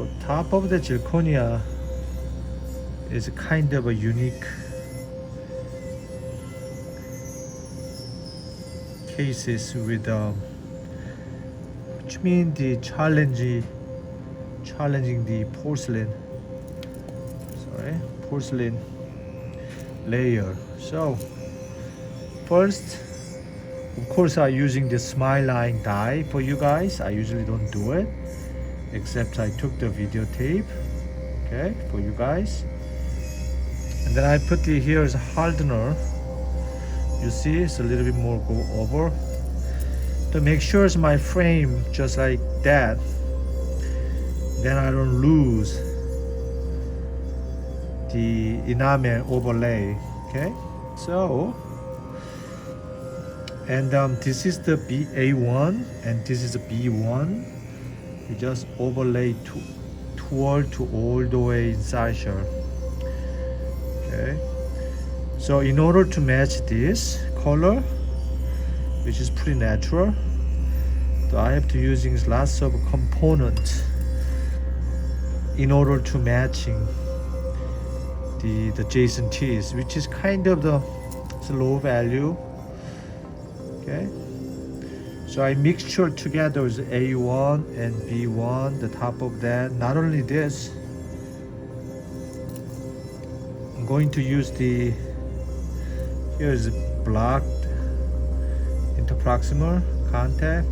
So top of the zirconia is kind of a unique cases with which means the challenging the porcelain layer. So first, of course, I'm using the smile line die for you guys. I usually don't do it, except I took the videotape, okay, for you guys. And then I put the here's a hardener. You see, it's a little bit more go over to make sure it's my frame just like that. Then I don't lose the enamel overlay. Okay, so and this is the A1 and this is the B1. You just overlay toward to all the way inside here. Okay, so in order to match this color, which is pretty natural, so I have to using lots of components in order to matching the adjacent teeth, which is kind of it's a low value. Okay, so I mixture together with A1 and B1, the top of that. Not only this, I'm going to use here's blocked interproximal contact.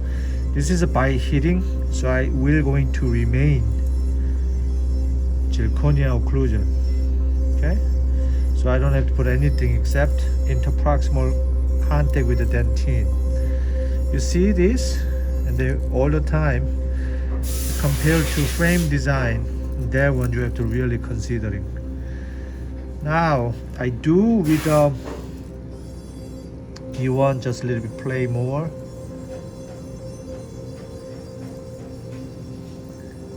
This is by heating, so I will going to remain zirconia occlusion. Okay, so I don't have to put anything except interproximal contact with the dentine. You see this, and they all the time compared to frame design, that one you have to really considering. Now I do with B1 just a little bit play more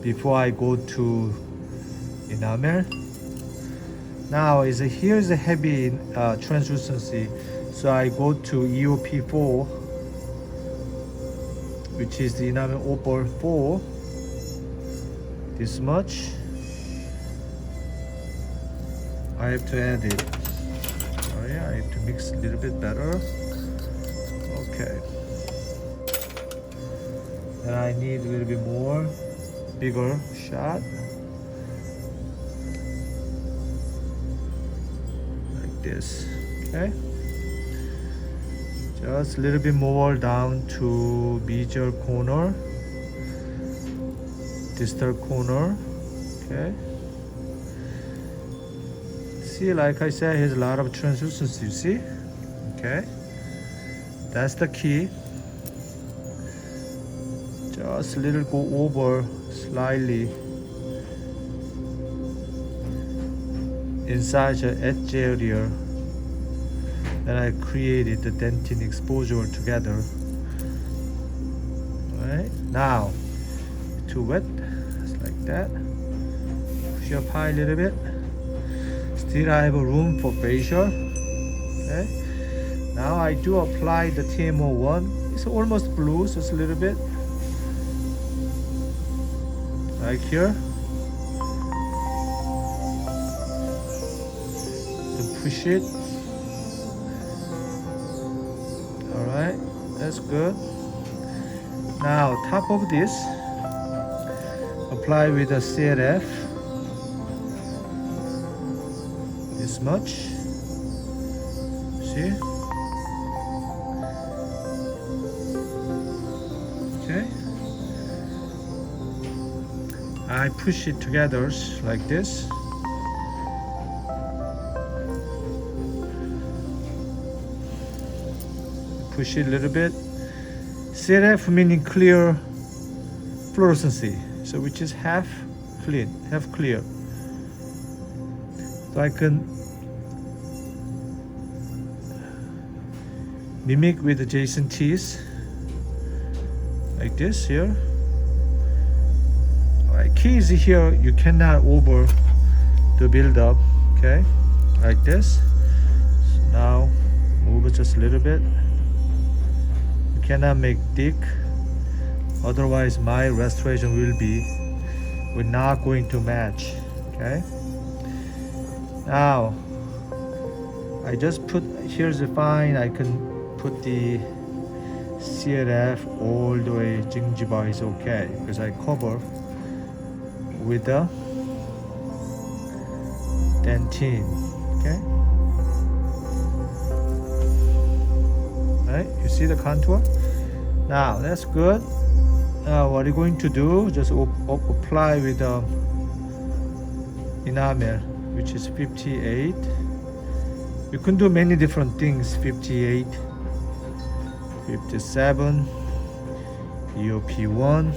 before I go to enamel. Now here's a heavy translucency, so I go to EOP4, which is the enamel over 4, this much. I have to add it. Oh yeah, I have to mix a little bit better. Okay, and I need a little bit more bigger shot. This, okay, just a little bit more down to major corner, distal corner. Okay, see, like I said, here's a lot of translucency, you see. Okay, that's the key. Just a little go over slightly inside the edge area that I created the dentine exposure together. Right now, too wet, just like that. Push up high a little bit. Still I have a room for facial. Okay. Now I do apply the TMO1. It's almost blue, so it's a little bit like here. Push it. All right, that's good. Now top of this, apply with a CLF this much. See? Okay, I push it together like this. Push it a little bit. CLF meaning clear fluorescency, so which is half clean, half clear. So I can mimic with adjacent teeth like this here. Alright, key is here, you cannot over the build up, okay, like this. So now move it just a little bit. Cannot make thick, otherwise my restoration will be we're not going to match. Okay, now I just put, here's the fine, I can put the CLF all the way. Jingjiba is okay because I cover with the dentine. Okay, right, you see the contour. Now that's good. Now what you're going to do, just apply with the enamel, which is 58. You can do many different things. 58, 57, EOP1,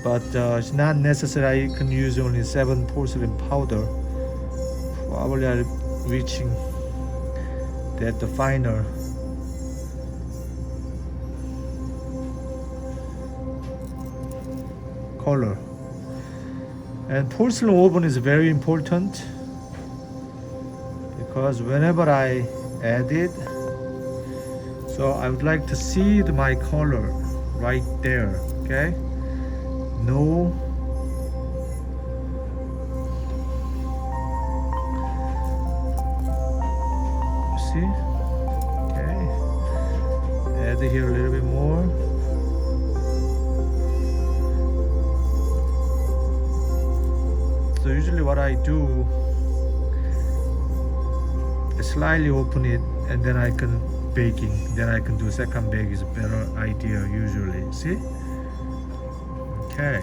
but it's not necessary. You can use only 7 porcelain powder. Probably are reaching that the finer. Color. And porcelain oven is very important because whenever I add it, so I would like to see my color right there. Okay, no see. Okay, add it here a little bit more. So usually what I do, I slightly open it and then I can baking. Then I can do second bake is a better idea usually. See? Okay.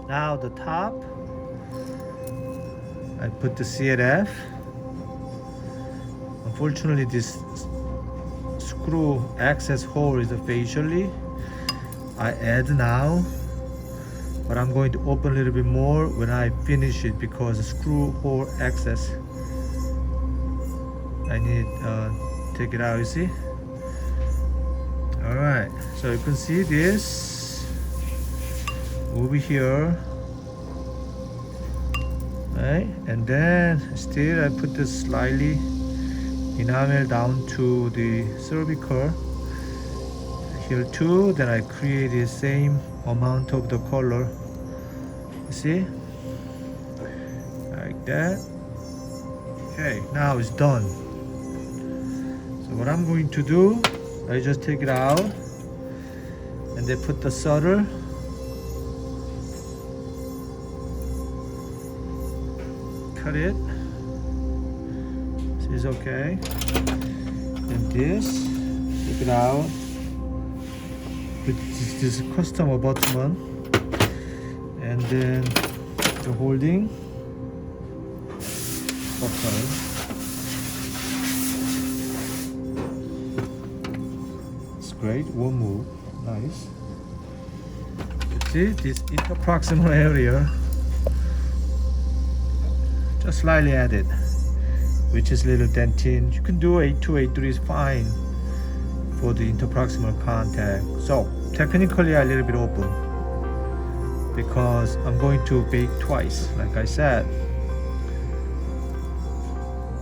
Now the top, I put the CLF. Unfortunately, this screw access hole is facially. I add now. But I'm going to open a little bit more when I finish it because the screw hole access, I need take it out, you see. All right, so you can see this over here, right? And then still I put this slightly enamel down to the cervical here too. Then I create the same amount of the color, you see, like that. Okay, now it's done. So what I'm going to do, I just take it out and then put the solder, cut it. This is okay. And this, take it out. This is custom abutment, and then the holding. Okay. It's great. One move. Nice. You see this interproximal area, just slightly added, which is little dentine. You can do 82, 83 is fine for the interproximal contact. So technically a little bit open because I'm going to bake twice, like I said.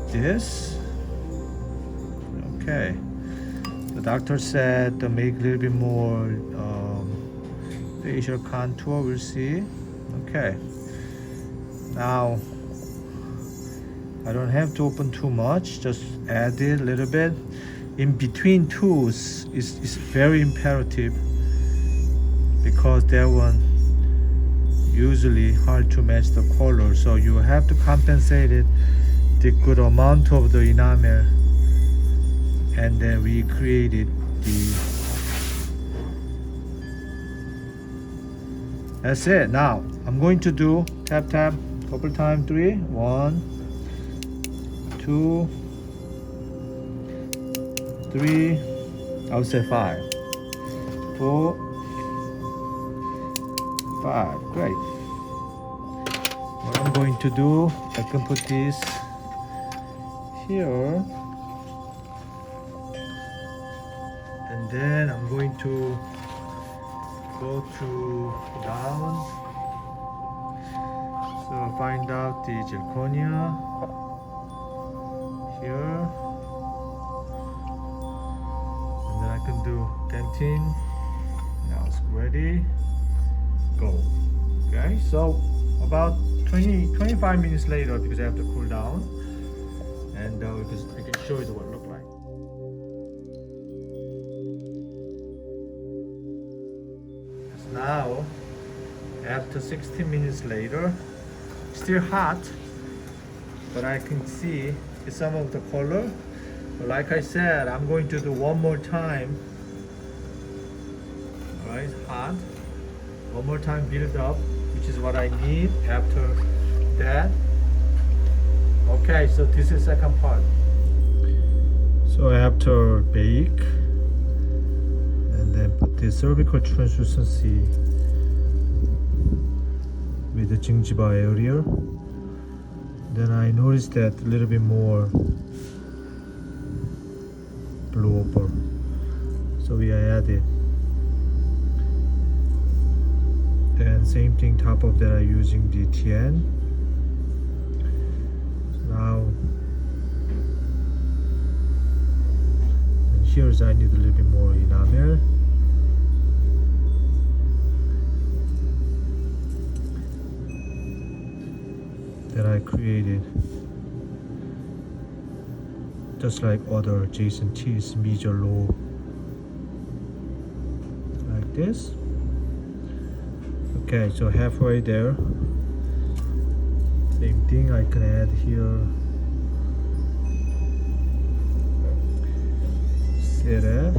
This, okay. The doctor said to make a little bit more facial contour. We'll see. Okay. Now I don't have to open too much. Just add it a little bit. In between tools is very imperative because that one usually hard to match the color, so you have to compensate it the good amount of the enamel, and then we created the, that's it. Now I'm going to do tap tap couple times, 3, 1, 2, 3, I would say 5, 4, 5. Great. What I'm going to do, I can put this here, and then I'm going to go to down, so find out the zirconia here, and then I can do dentine. Now it's ready, go. Okay, so about 25 minutes later, because I have to cool down, and because I can show you what it look like. Now, after 60 minutes later, still hot, but I can see some of the color. But like I said, I'm going to do one more time. Alright, it's hot. One more time build up, which is what I need after that. Okay, so this is second part. So after bake, and then put the cervical translucency with the gingiva area. Then I noticed that a little bit more blow over, so we added. Then same thing, top of that I'm using the TN. Now, and here's I need a little bit more enamel. That I created, just like other Jason T's major low, like this. Okay, so halfway there. Same thing, I can add here CF.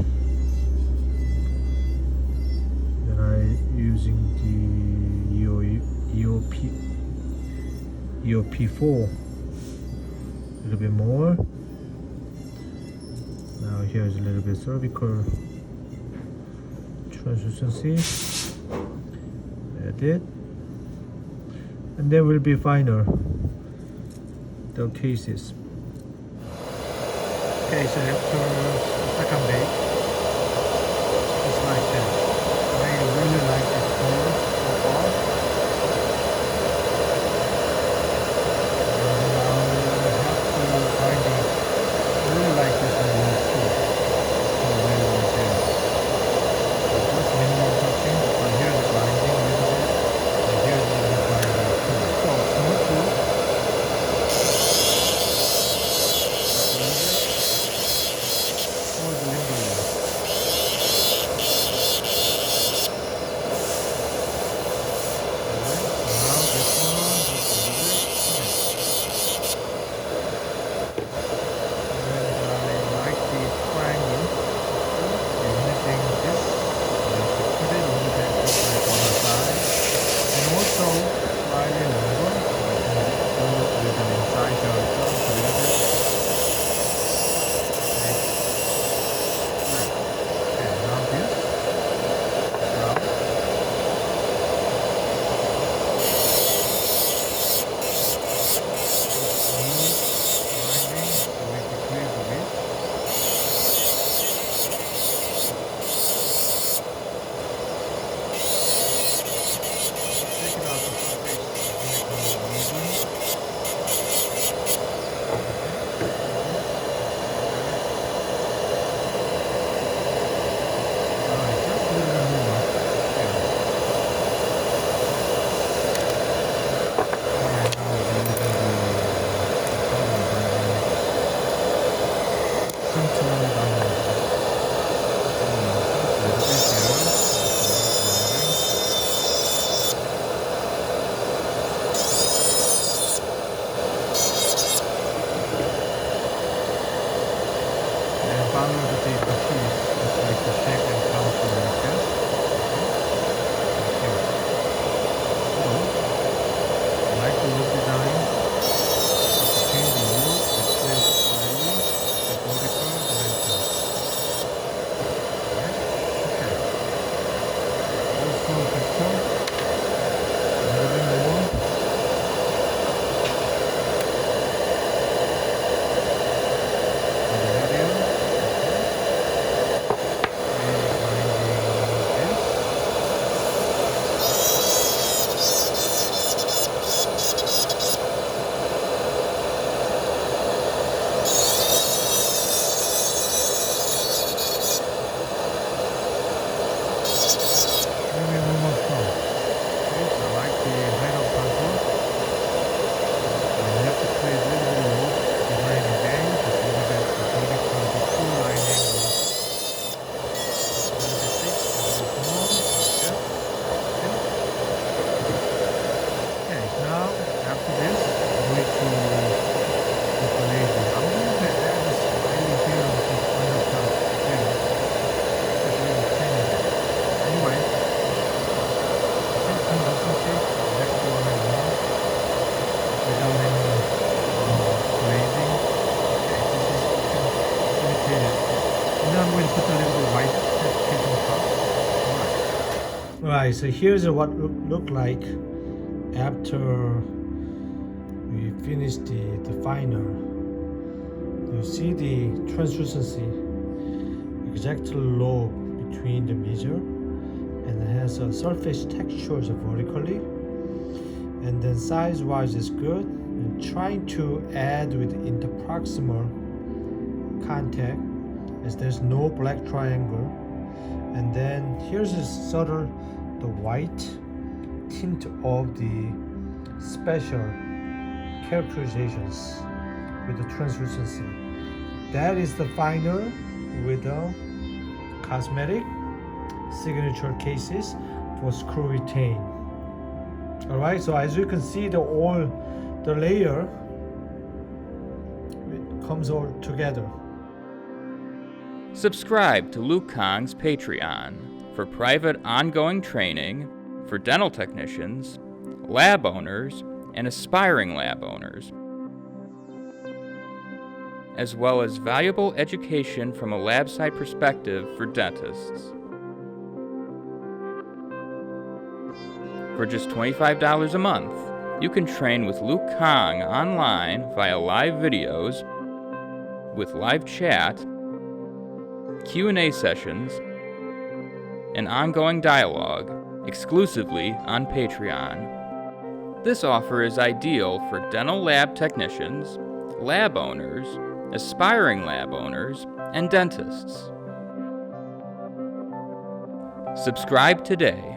Then I using the EOP4 a little bit more. Now here's a little bit cervical translucency. Add it, and then will be finer the cases. Okay, so after second bake, it's like that. I really like this color so far. I'm going to put a little bit white paste on top. Alright, so here's what look like after we finish the finer. You see the translucency exactly low between the measure, and it has a surface textures vertically, and then size wise is good, and trying to add with interproximal contact as there's no black triangle. And then here's a subtle the white tint of the special characterizations with the translucency. That is the finer with the cosmetic signature cases for screw retain. Alright, so as you can see, the layer it comes all together. Subscribe to Luke Kahn's Patreon for private ongoing training for dental technicians, lab owners, and aspiring lab owners, as well as valuable education from a lab side perspective for dentists. For just $25 a month, you can train with Luke Kahng online via live videos with live chat, Q&A sessions, and ongoing dialogue exclusively on Patreon. This offer is ideal for dental lab technicians, lab owners, aspiring lab owners, and dentists. Subscribe today